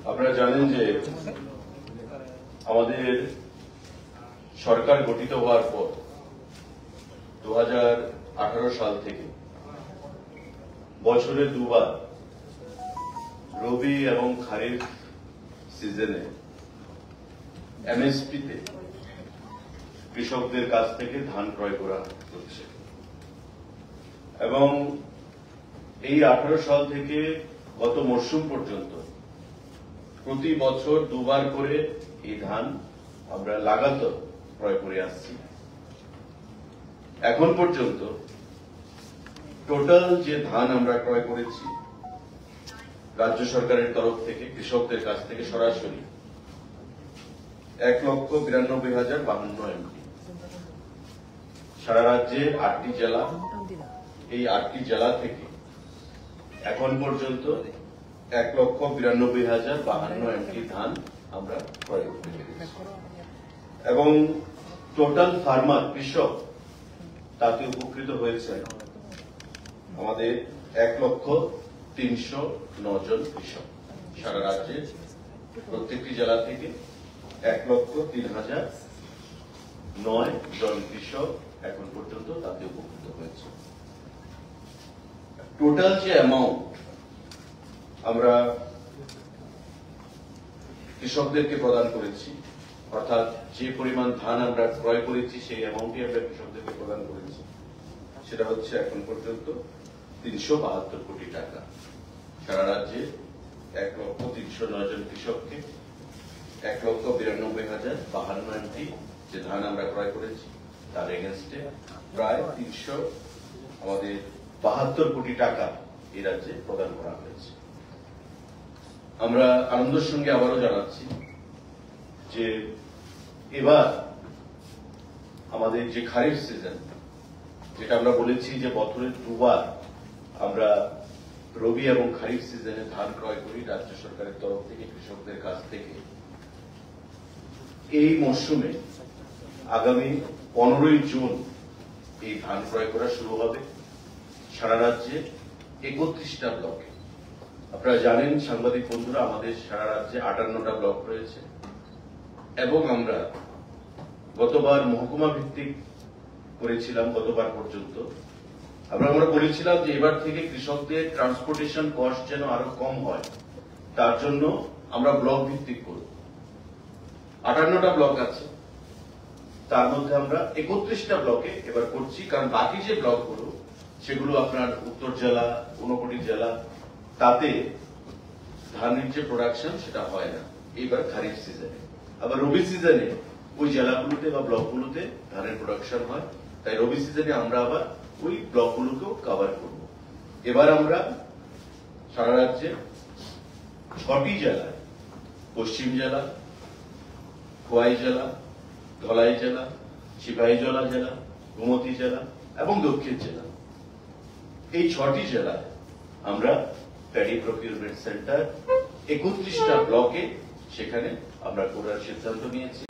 আপনারা জানেন যে আমাদের সরকার গঠিত হওয়ার পর 2018 সাল থেকে বছরে দুবার রবি এবং খারিফ সিজনে এমএসপিতে কৃষকদের কাছ থেকে ধান ক্রয় করা হচ্ছে এবং এই 18 সাল থেকে গত মরশুম পর্যন্ত প্রতি বছর দুবার করে এই ধান আমরা লাগাতার ক্রয় করে আসছি। এখন পর্যন্ত টোটাল যে ধান আমরা ক্রয় করেছি রাজ্য সরকারের তরফ থেকে কৃষকদের কাছ থেকে সরাসরি 1,92,052 এমপি। সারা রাজ্যে 8টি জেলা, এই 8টি জেলা থেকে এখন পর্যন্ত 1,92,052 এমপি ধান আমরা ক্রয় করতে পেরেছি এবং টোটাল ফার্মার কৃষক তাতে উপকৃত হয়েছে আমাদের 1,309 জন কৃষক। সারা রাজ্যে প্রত্যেকটি জেলা থেকে 1,03,009 জন কৃষক এখন পর্যন্ত তাতে উপকৃত হয়েছে। টোটাল যে অ্যামাউন্ট আমরা কৃষকদেরকে প্রদান করেছি, অর্থাৎ যে পরিমাণ ধান আমরা ক্রয় করেছি সেই অ্যামাউন্টই আমরা কৃষকদেরকে প্রদান করেছি, সেটা হচ্ছে এখন পর্যন্ত 372 কোটি টাকা। সারা রাজ্যে 1,309 জন কৃষককে 1,92,052 এমপি যে ধান আমরা ক্রয় করেছি তার এগেনস্টে প্রায় 372 কোটি টাকা এই রাজ্যে প্রদান করা হয়েছে। আমরা আনন্দের সঙ্গে আবারও জানাচ্ছি যে এবার আমাদের যে খারিফ সিজন, যেটা আমরা বলেছি যে বছরে দুবার আমরা রবি এবং খারিফ সিজনে ধান ক্রয় করি রাজ্য সরকারের তরফ থেকে কৃষকদের কাছ থেকে, এই মরশুমে আগামী 15ই জুন এই ধান ক্রয় করা শুরু হবে সারা রাজ্যে 31টা ব্লকে। আপনারা জানেন সাংবাদিক বন্ধুরা, আমাদের সারা রাজ্যে 58টা ব্লক রয়েছে এবং আমরা গতবার মহকুমা ভিত্তিক করেছিলাম। গতবার পর্যন্ত আমরা বলেছিলাম যে এবার থেকে কৃষকদের ট্রান্সপোর্টেশন কস্ট যেন আরো কম হয়, তার জন্য আমরা ব্লক ভিত্তিক করব। 58টা ব্লক আছে, তার মধ্যে আমরা 31টা ব্লকে এবার করছি, কারণ বাকি যে ব্লকগুলো সেগুলো আপনার উত্তর জেলা, ঊনকোটি জেলা, তাতে ধানের যে প্রোডাকশন সেটা হয় না এইবার খারিফ সিজনে। আবার রবি সিজনে ওই জেলাগুলোতে বা ব্লকগুলোতে ধানের প্রোডাকশন হয়, তাই রবি সিজনে আমরা আবার ওই ব্লকগুলোকেও কভার করব। এবার আমরা সারা রাজ্যে 6টি জেলায়, পশ্চিম জেলা, খোয়াই জেলা, ধলাই জেলা, সিপাহীজলা জেলা, গোমতী জেলা এবং দক্ষিণ জেলা, এই 6টি জেলায় আমরা প্যাডি প্রকিউরমেন্ট সেন্টার 31টা ব্লকে সেখানে আমরা করার সিদ্ধান্ত নিয়েছি।